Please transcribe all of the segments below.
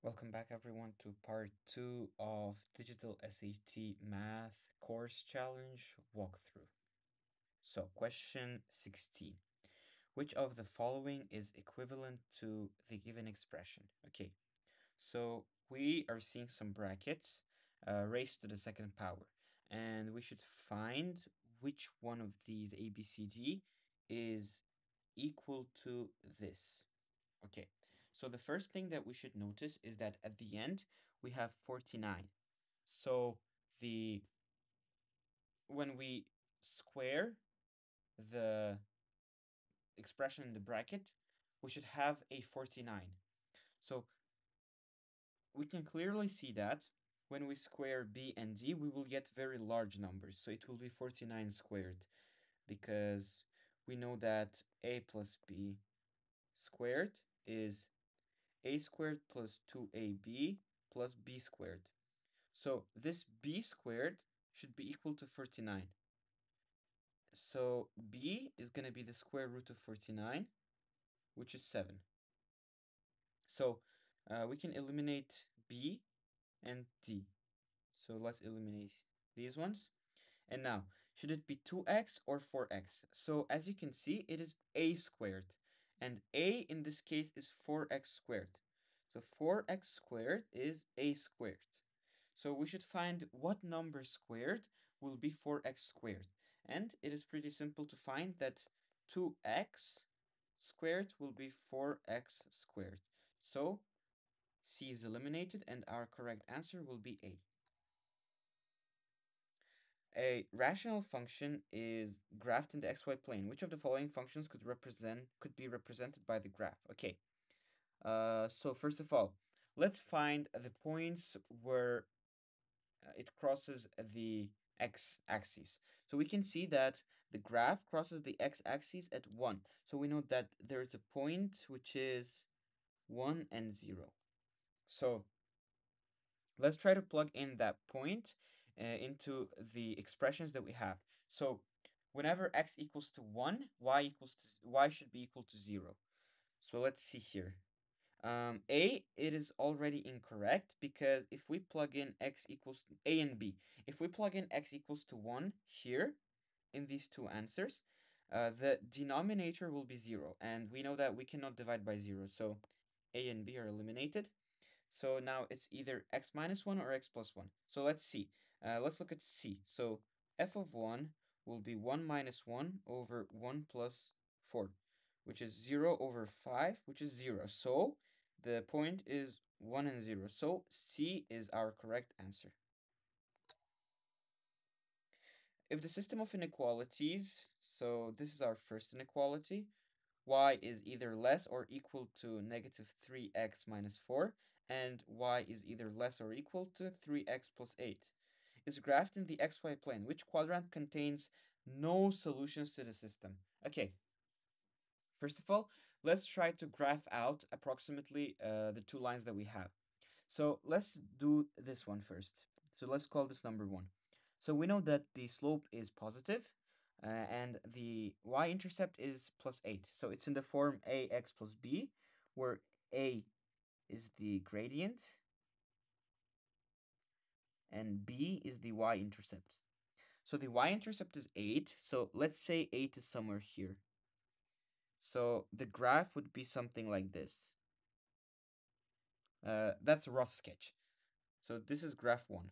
Welcome back, everyone, to part two of Digital SAT Math Course Challenge Walkthrough. So, question 16. Which of the following is equivalent to the given expression? Okay, so we are seeing some brackets raised to the second power, and we should find which one of these A, B, C, D is equal to this. Okay, so the first thing that we should notice is that at the end we have 49. So the when we square the expression in the bracket, we should have a 49. So we can clearly see that when we square b and d, we will get very large numbers. So it will be 49 squared because we know that a plus b squared is a squared plus 2ab plus b squared. So this b squared should be equal to 49. So b is going to be the square root of 49, which is 7. So we can eliminate b and d. So let's eliminate these ones. And now, should it be 2x or 4x? So as you can see, it is a squared. And a in this case is 4x squared. So 4x squared is a squared. So we should find what number squared will be 4x squared. And it is pretty simple to find that 2x squared will be 4x squared. So C is eliminated and our correct answer will be A. A rational function is graphed in the xy plane. Which of the following functions could be represented by the graph? Okay. So first of all, let's find the points where it crosses the x-axis. So we can see that the graph crosses the x-axis at 1. So we know that there is a point which is 1 and 0. So let's try to plug in that point into the expressions that we have. So whenever x equals to 1, y should be equal to 0. So let's see here. It is already incorrect because if we plug in x equals to A and B, if we plug in x equals to 1 here in these two answers, the denominator will be 0. And we know that we cannot divide by 0. So A and B are eliminated. So now it's either x minus 1 or x plus 1. So let's see. Let's look at C. So f of 1 will be 1 minus 1 over 1 plus 4, which is 0 over 5, which is 0. So the point is 1 and 0. So C is our correct answer. If the system of inequalities, so this is our first inequality, y is either less or equal to negative 3x minus 4, and y is either less or equal to 3x plus 8, is graphed in the xy plane. Which quadrant contains no solutions to the system? Okay, first of all, let's try to graph out approximately the two lines that we have. So let's do this one first. So let's call this number 1. So we know that the slope is positive, and the y-intercept is plus 8. So it's in the form ax plus b, where a is the gradient and b is the y-intercept. So the y-intercept is 8, so let's say 8 is somewhere here. So the graph would be something like this. That's a rough sketch. So this is graph 1.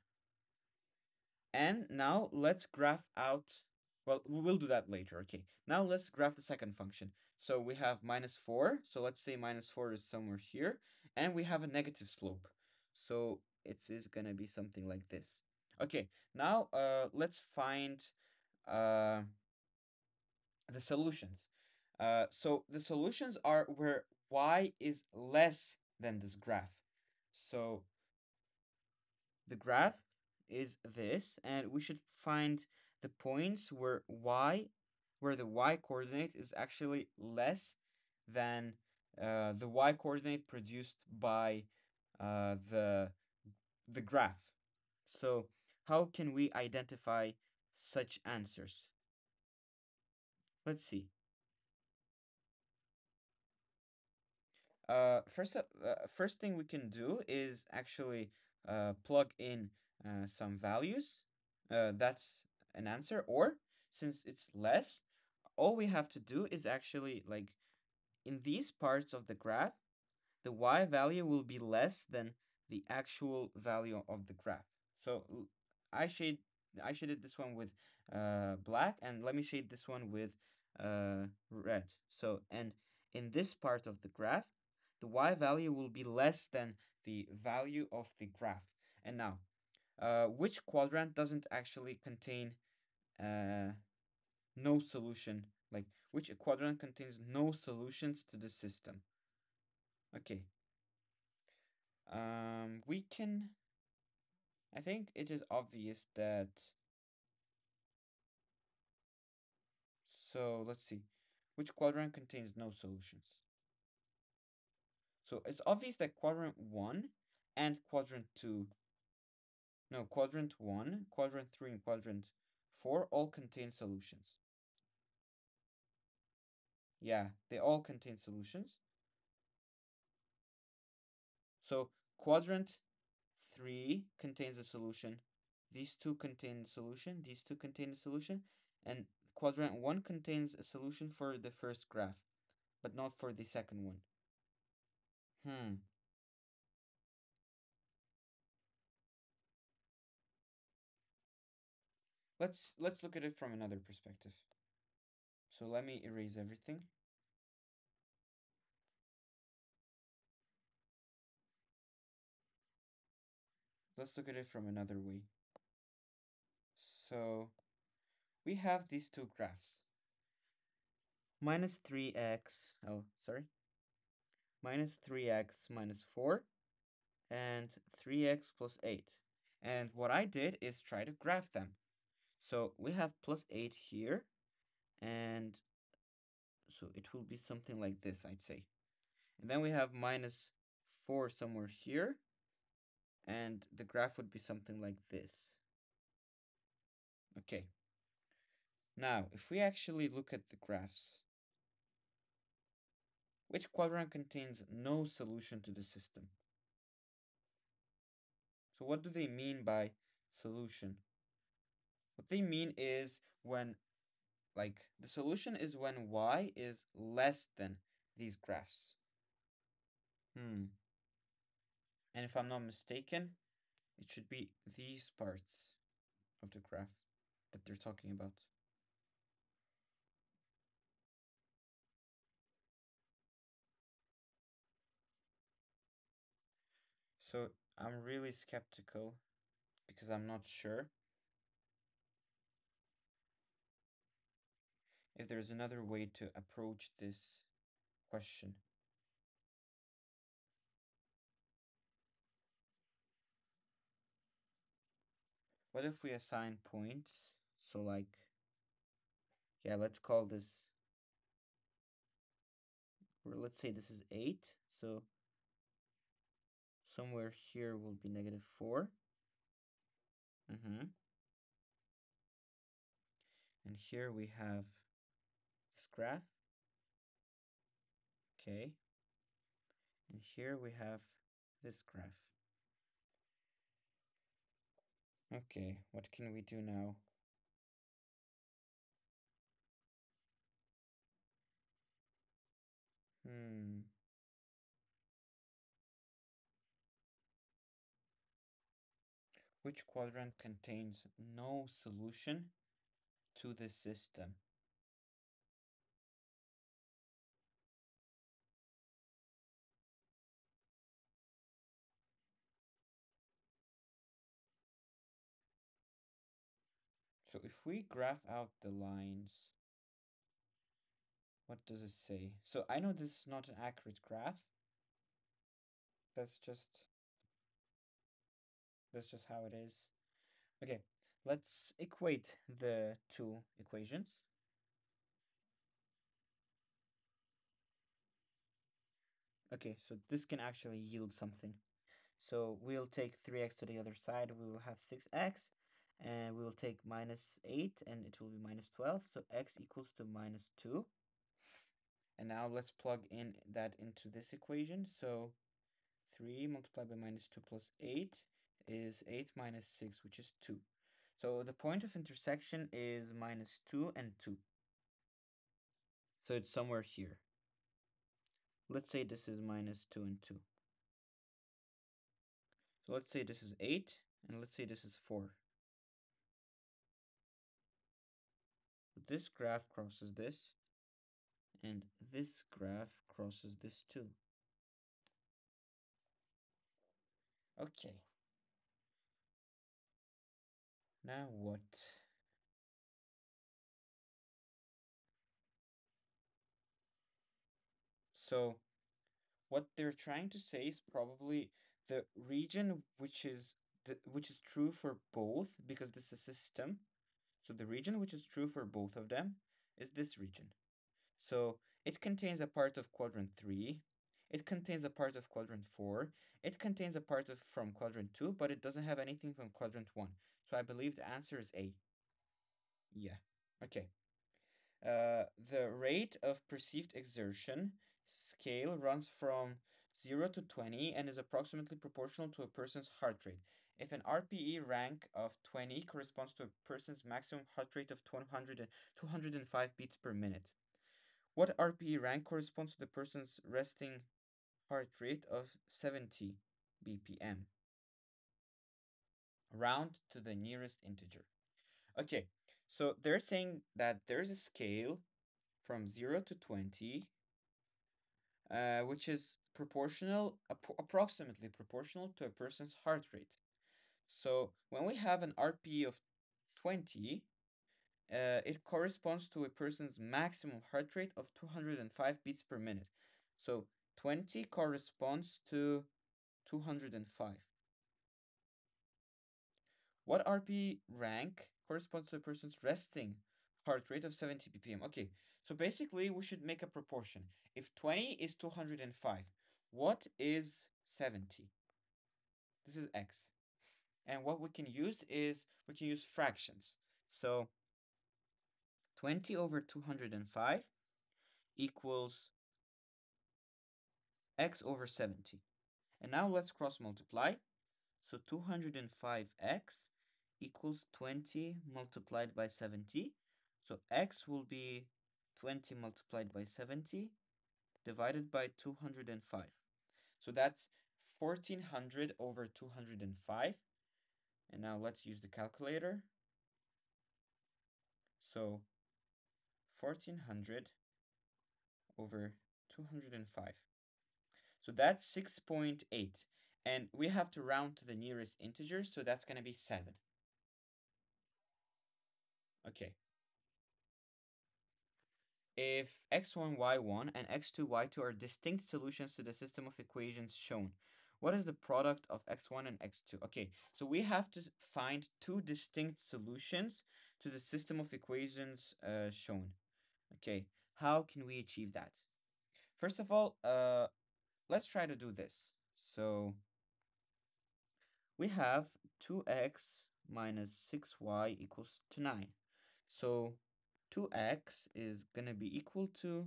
And now let's graph out, well, we will do that later, okay. Now let's graph the second function. So we have minus 4, so let's say minus 4 is somewhere here, and we have a negative slope. So it is going to be something like this. Okay, now let's find uh, the solutions. So the solutions are where y is less than this graph. So the graph is this, and we should find the points where the y coordinate is actually less than the y coordinate produced by the graph. So how can we identify such answers? Let's see. First thing we can do is actually plug in some values. That's an answer. Or since it's less, all we have to do is actually like in these parts of the graph, the y value will be less than the actual value of the graph. So I shade I shaded this one with black, and let me shade this one with red. So and in this part of the graph, the y value will be less than the value of the graph. And now, which quadrant doesn't actually contain uh, no solution? Like which quadrant contains no solutions to the system? Okay, we can. I think it is obvious that. So let's see. Which quadrant contains no solutions? So it's obvious that quadrant 1 and quadrant 2, no, quadrant 1, quadrant 3, and quadrant 4 all contain solutions. Yeah, they all contain solutions. So quadrant 3 contains a solution. These two contain a solution. These two contain a solution. And quadrant 1 contains a solution for the first graph, but not for the second one. Hmm. Let's look at it from another perspective. So let me erase everything. Let's look at it from another way. So we have these two graphs. Minus 3x, oh, sorry. Minus 3x minus 4 and 3x plus 8. And what I did is try to graph them. So we have plus 8 here, and so it will be something like this, I'd say. And then we have minus 4 somewhere here, and the graph would be something like this. Okay. Now, if we actually look at the graphs, which quadrant contains no solution to the system? So what do they mean by solution? What they mean is when, like, the solution is when y is less than these graphs. And if I'm not mistaken, it should be these parts of the graph that they're talking about. So I'm really skeptical because I'm not sure if there's another way to approach this question. What if we assign points? So like, yeah, let's call this, or let's say this is 8. So somewhere here will be -4. And here we have this graph. Okay. And here we have this graph. Okay, what can we do now? Hmm. Which quadrant contains no solution to the system? So if we graph out the lines, what does it say? So I know this is not an accurate graph. That's just that's just how it is. Okay, let's equate the two equations. Okay, so this can actually yield something. So we'll take 3x to the other side, we will have 6x, and we will take minus 8, and it will be minus 12, so x equals to minus 2. And now let's plug in that into this equation. So 3 multiplied by minus 2 plus 8 is 8 minus 6, which is 2. So the point of intersection is minus 2 and 2. So it's somewhere here. Let's say this is minus 2 and 2. So let's say this is 8, and let's say this is 4. This graph crosses this, and this graph crosses this too. Okay. Now what? So what they're trying to say is probably the region which is true for both, because this is a system. So the region which is true for both of them is this region. So it contains a part of quadrant 3, it contains a part of quadrant 4, it contains a part of from quadrant 2, but it doesn't have anything from quadrant 1. So I believe the answer is A. Yeah. Okay. The rate of perceived exertion scale runs from 0 to 20 and is approximately proportional to a person's heart rate. If an RPE rank of 20 corresponds to a person's maximum heart rate of 205 beats per minute, what RPE rank corresponds to the person's resting heart rate of 70 BPM? Round to the nearest integer. Okay, so they're saying that there's a scale from 0 to 20, which is approximately proportional to a person's heart rate. So when we have an RPE of 20, it corresponds to a person's maximum heart rate of 205 beats per minute. So 20 corresponds to 205. What RP rank corresponds to a person's resting heart rate of 70 BPM? Okay, so basically we should make a proportion. If 20 is 205, what is 70? This is x. And what we can use is we can use fractions. So 20 over 205 equals x over 70. And now let's cross multiply. So 205x equals 20 multiplied by 70. So x will be 20 multiplied by 70 divided by 205. So that's 1400 over 205. And now let's use the calculator. So 1400 over 205. So that's 6.8. And we have to round to the nearest integer, so that's going to be 7. Okay. If x1, y1 and x2, y2 are distinct solutions to the system of equations shown, what is the product of x1 and x2? Okay, so we have to find two distinct solutions to the system of equations shown. Okay, how can we achieve that? First of all, let's try to do this. So we have 2x minus 6y equals to 9. So 2x is going to be equal to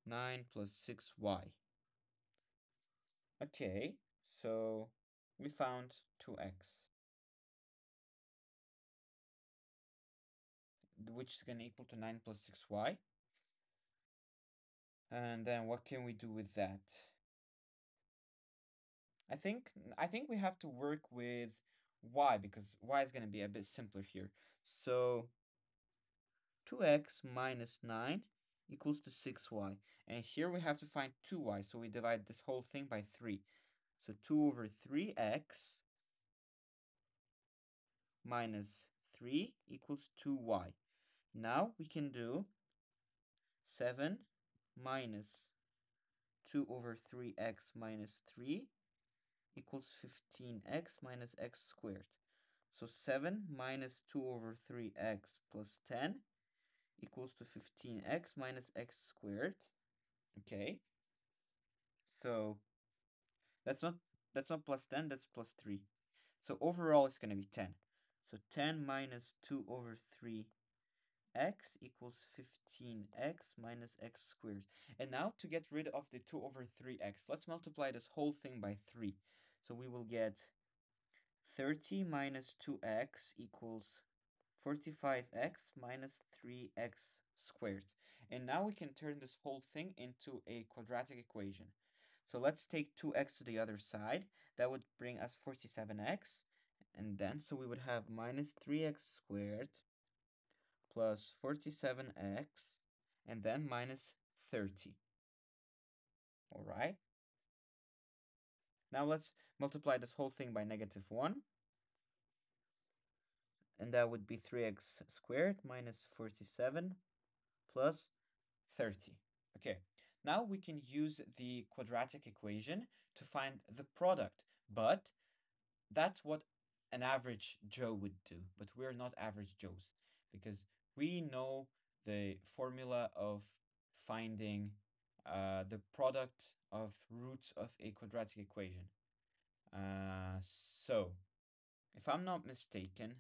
9 plus 6y. Okay, so we found 2x, which is going to equal to 9 plus 6y. And then what can we do with that? I think we have to work with y, because y is going to be a bit simpler here. So 2x minus 9 equals to 6y. And here we have to find 2y, so we divide this whole thing by 3. So 2 over 3x minus 3 equals 2y. Now we can do 7 minus 2 over 3x minus 3 equals 15x minus x squared. So 7 minus 2 over 3x plus 10 equals to 15x minus x squared. Okay. So that's not plus 10, that's plus 3. So overall it's going to be 10. So 10 minus 2 over 3 x equals 15x minus x squared. And now to get rid of the 2 over 3x, let's multiply this whole thing by 3. So we will get 30 minus 2x equals 45x minus 3x squared. And now we can turn this whole thing into a quadratic equation. So let's take 2x to the other side. That would bring us 47x. And then, so we would have minus 3x squared plus 47x and then minus 30. All right. Now let's multiply this whole thing by negative 1. And that would be 3x squared minus 47 plus 30. Okay, now we can use the quadratic equation to find the product, but that's what an average Joe would do. But we're not average Joes because we know the formula of finding the product of roots of a quadratic equation. So, if I'm not mistaken,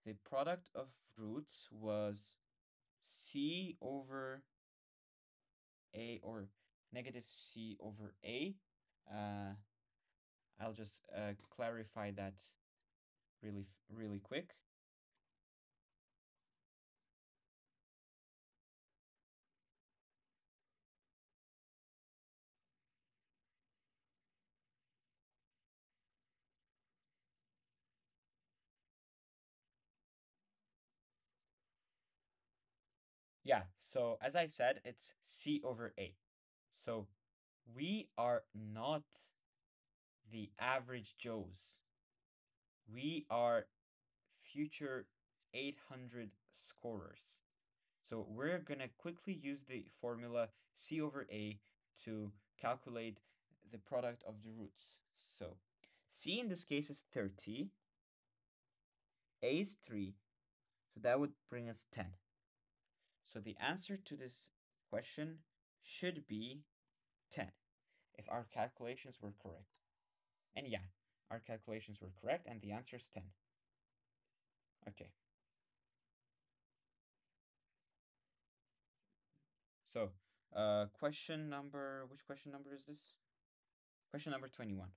the product of roots was c over a or negative c over a. Uh, I'll just clarify that really quick. Yeah, so as I said, it's c over a. So we are not the average Joes. We are future 800 scorers. So we're going to quickly use the formula c over a to calculate the product of the roots. So c in this case is 30, a is 3, so that would bring us 10. So the answer to this question should be 10 if our calculations were correct. And yeah, our calculations were correct and the answer is 10. Okay, so which question number is this? Question number 21.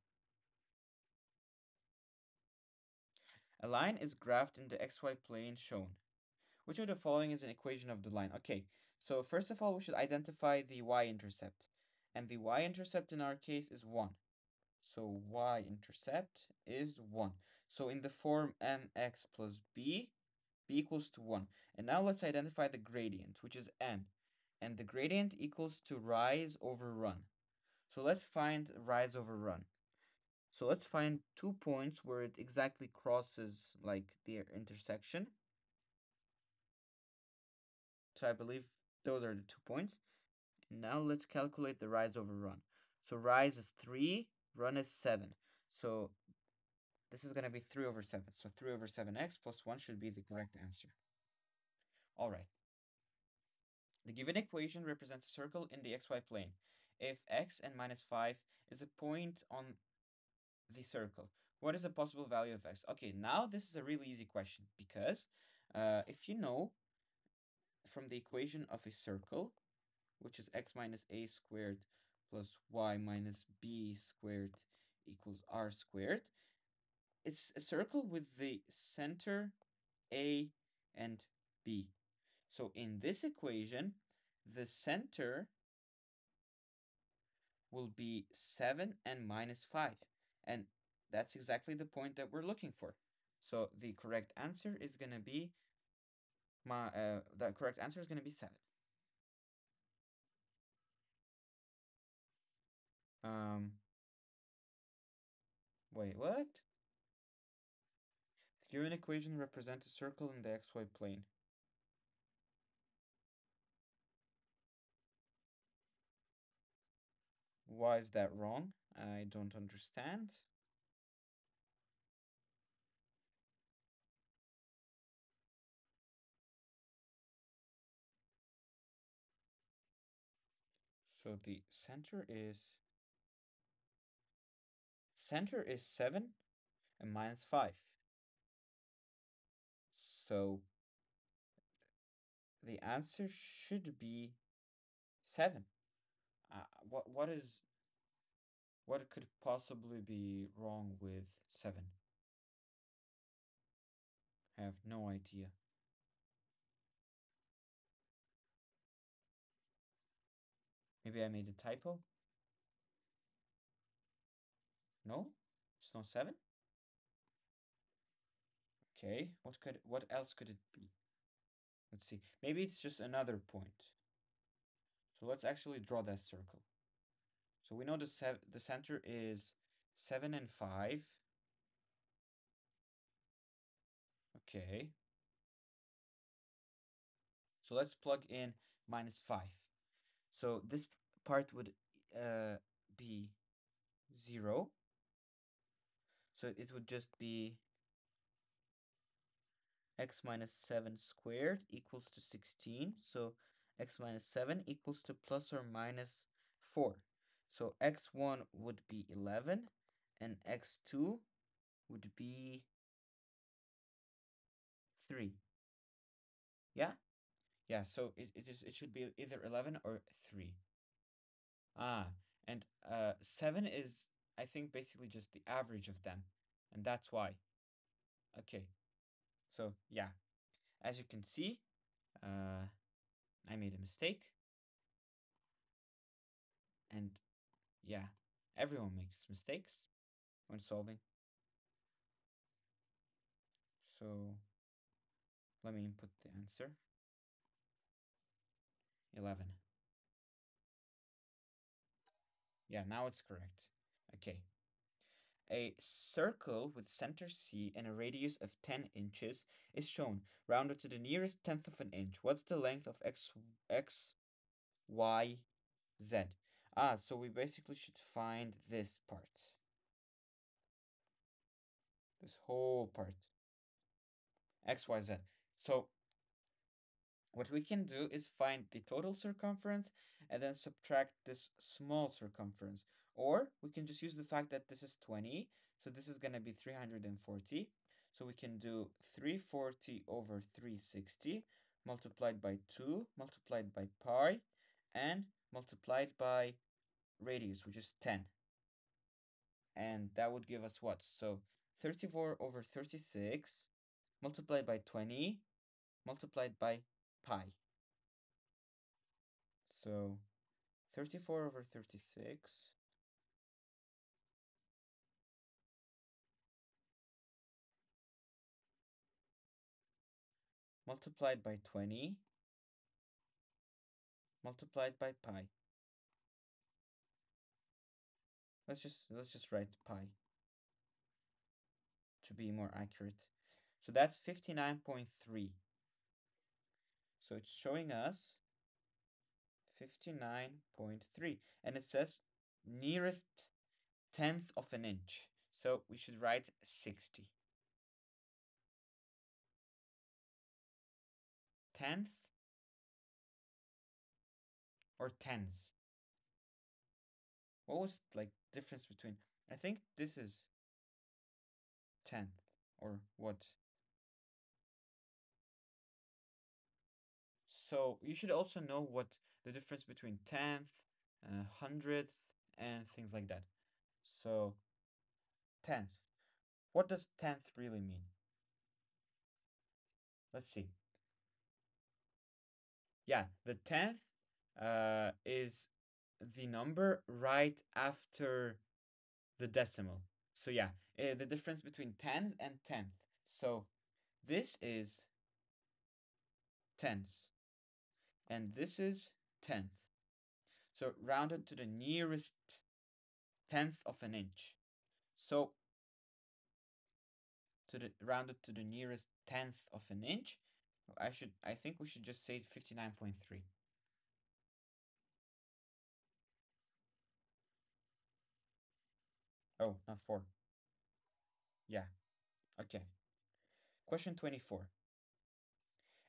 A line is graphed in the xy plane shown. Which of the following is an equation of the line? Okay, so first of all, we should identify the y-intercept. And the y-intercept in our case is 1. So y-intercept is 1. So in the form mx plus b equals to 1. And now let's identify the gradient, which is n. And the gradient equals to rise over run. So let's find rise over run. So let's find 2 points where it exactly crosses like their intersection. So I believe those are the 2 points. And now let's calculate the rise over run. So rise is 3, run is 7. So this is going to be 3 over 7. So 3 over 7x plus 1 should be the correct answer. All right. The given equation represents a circle in the xy plane. If x and minus 5 is a point on the circle, what is the possible value of x? Okay, now this is a really easy question because if you know from the equation of a circle, which is x minus a squared plus y minus b squared equals r squared, it's a circle with the center a and b. So in this equation, the center will be 7 and minus 5. And that's exactly the point that we're looking for. So the correct answer is going to be the correct answer is going to be 7. Um wait, what? The given equation represents a circle in the xy plane. Why is that wrong? I don't understand. So the center is 7 and minus 5. So the answer should be 7. What could possibly be wrong with 7? I have no idea. Maybe I made a typo? No? It's not 7? Okay, what else could it be? Let's see. Maybe it's just another point. So let's actually draw that circle. So we know the center is 7 and 5. Okay. So let's plug in -5. So this part would be 0. So it would just be x minus 7 squared equals to 16. So x minus 7 equals to plus or minus 4. So x1 would be 11 and x2 would be 3. Yeah? Yeah, so it should be either 11 or 3. Ah, and 7 is, I think, basically just the average of them. And that's why. Okay, so yeah, as you can see, uh, I made a mistake. And yeah, everyone makes mistakes when solving. So let me input the answer. 11. Yeah, now it's correct. Okay. A circle with center C and a radius of 10 inches is shown, rounded to the nearest tenth of an inch. What's the length of x, y, z? Ah, so we basically should find this part. This whole part. X, Y, Z. So what we can do is find the total circumference and then subtract this small circumference. Or we can just use the fact that this is 20, so this is going to be 340. So we can do 340 over 360 multiplied by 2 multiplied by pi and multiplied by radius, which is 10. And that would give us what? So 34 over 36 multiplied by 20 multiplied by pi. So 34 over 36 multiplied by 20 multiplied by pi. Let's just write pi to be more accurate. So that's 59.3. So it's showing us 59.3 and it says nearest tenth of an inch. So we should write 60. Tenth or tens? What was like difference between? I think this is tenth or what? So you should also know what the difference between tenth, hundredth, and things like that. So tenth. What does tenth really mean? Let's see. Yeah, the tenth is the number right after the decimal. So yeah, the difference between 10 and 10th. So this is tenths, and this is 10th. So rounded to the nearest tenth of an inch. So to the rounded to the nearest tenth of an inch, I think we should just say 59.3. Oh, not 4. Yeah. Okay. Question 24.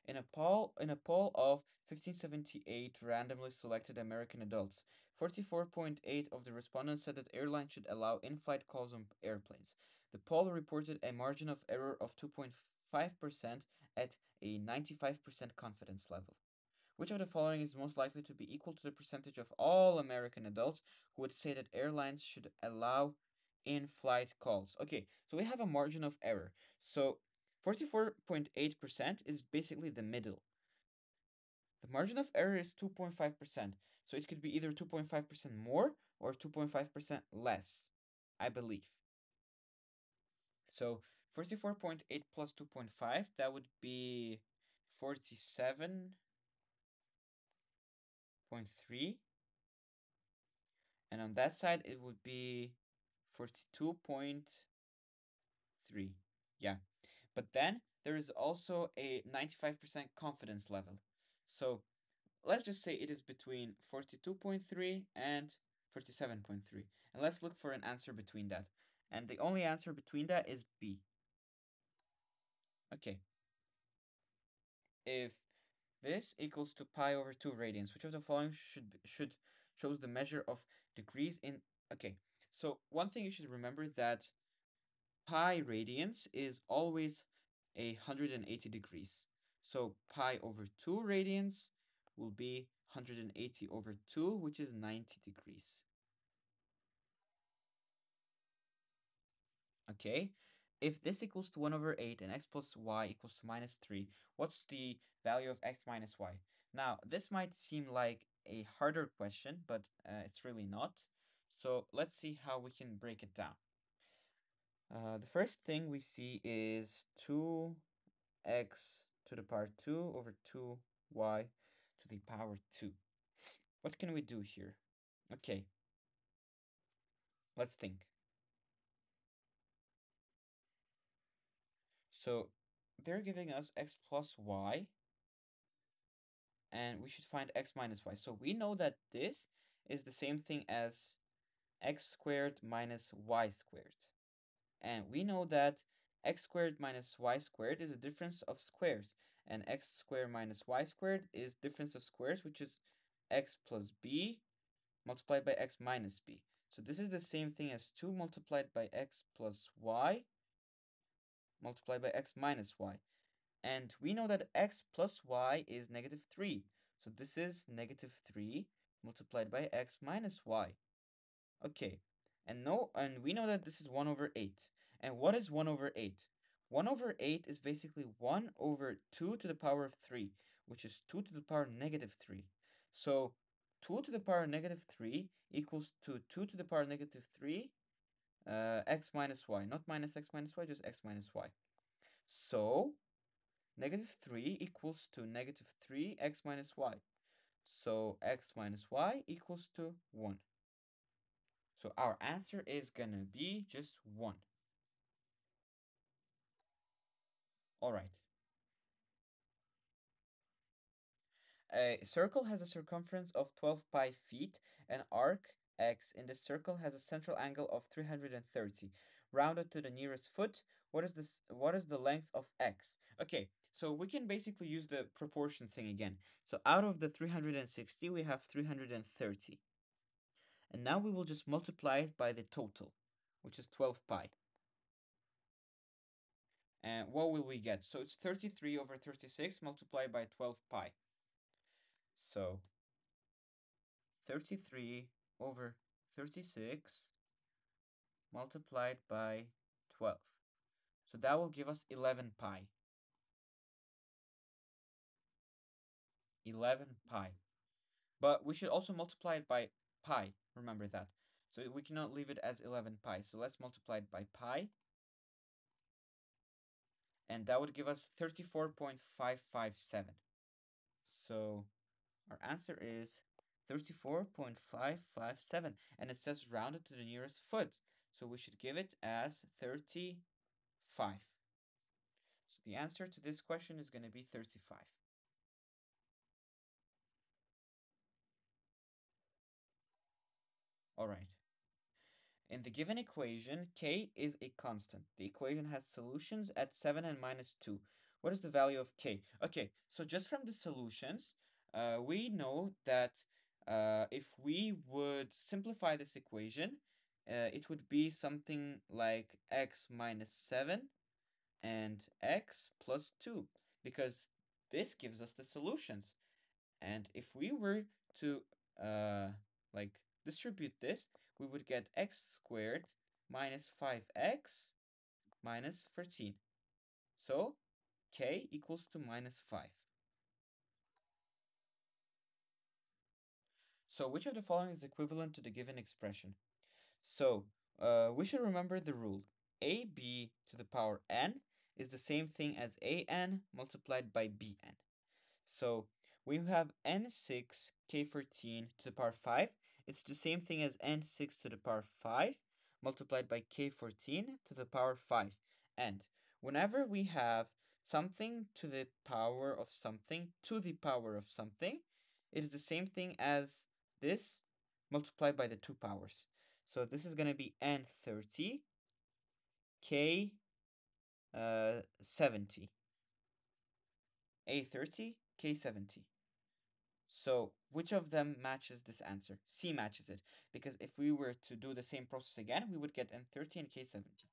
In a poll of 1578 randomly selected American adults, 44.8 of the respondents said that airlines should allow in-flight calls on airplanes. The poll reported a margin of error of 2.5% at a 95% confidence level. Which of the following is most likely to be equal to the percentage of all American adults who would say that airlines should allow in-flight calls? Okay, so we have a margin of error. So 44.8% is basically the middle. The margin of error is 2.5%. So it could be either 2.5% more or 2.5% less, I believe. So 44.8 plus 2.5, that would be 47.3. And on that side, it would be 42.3. Yeah. But then there is also a 95% confidence level. So let's just say it is between 42.3 and 47.3. And let's look for an answer between that. And the only answer between that is B. Okay. If this equals to pi over 2 radians, which of the following should shows the measure of degrees in... Okay, so one thing you should remember that pi radians is always 180 degrees. So pi over 2 radians will be 180 over 2, which is 90 degrees. Okay, if this equals to 1 over 8 and x plus y equals to minus 3, what's the value of x minus y? Now, this might seem like a harder question, but it's really not. So let's see how we can break it down. The first thing we see is 2x to the power 2 over 2y to the power 2. What can we do here? Okay, let's think. So they're giving us x plus y, and we should find x minus y. So we know that this is the same thing as x squared minus y squared. And we know that x squared minus y squared is a difference of squares. And x squared minus y squared is difference of squares, which is x plus b multiplied by x minus b. So this is the same thing as 2 multiplied by x plus y multiplied by x minus y. And we know that x plus y is negative 3. So this is negative 3 multiplied by x minus y. Okay, and we know that this is 1 over 8. And what is 1 over 8? 1 over 8 is basically 1 over 2 to the power of 3, which is 2 to the power negative 3. So 2 to the power negative 3 equals to 2 to the power negative 3 x minus y. Not minus x minus y, just x minus y. So negative 3 equals to negative 3x minus y. So x minus y equals to 1. So our answer is gonna be just 1. Alright. A circle has a circumference of 12 pi feet. An arc x in the circle has a central angle of 330. Rounded to the nearest foot, what is the length of x? Okay, so we can basically use the proportion thing again. So out of the 360, we have 330. And now we will just multiply it by the total, which is 12 pi. And what will we get? So it's 33 over 36 multiplied by 12 pi. So 33 over 36 multiplied by 12. So that will give us 11 pi. 11 pi. But we should also multiply it by pi. Remember that. So we cannot leave it as 11 pi. So let's multiply it by pi. And that would give us 34.557. So our answer is 34.557. And it says rounded to the nearest foot. So we should give it as 35. So the answer to this question is going to be 35. All right. In the given equation, k is a constant. The equation has solutions at 7 and minus 2. What is the value of k? Okay, so just from the solutions, we know that if we would simplify this equation, it would be something like x minus 7 and x plus 2, because this gives us the solutions. And if we were to uh, like distribute this, we would get x squared minus 5x minus 13. So k equals to minus 5. So which of the following is equivalent to the given expression? So we should remember the rule. ab to the power n is the same thing as an multiplied by bn. So we have n6 k14 to the power 5. It's the same thing as n6 to the power 5 multiplied by k14 to the power 5. And whenever we have something to the power of something to the power of something, it is the same thing as this multiplied by the two powers. So this is going to be n30 k 70, a30 k70. So which of them matches this answer? C matches it, because if we were to do the same process again, we would get N30 and K70.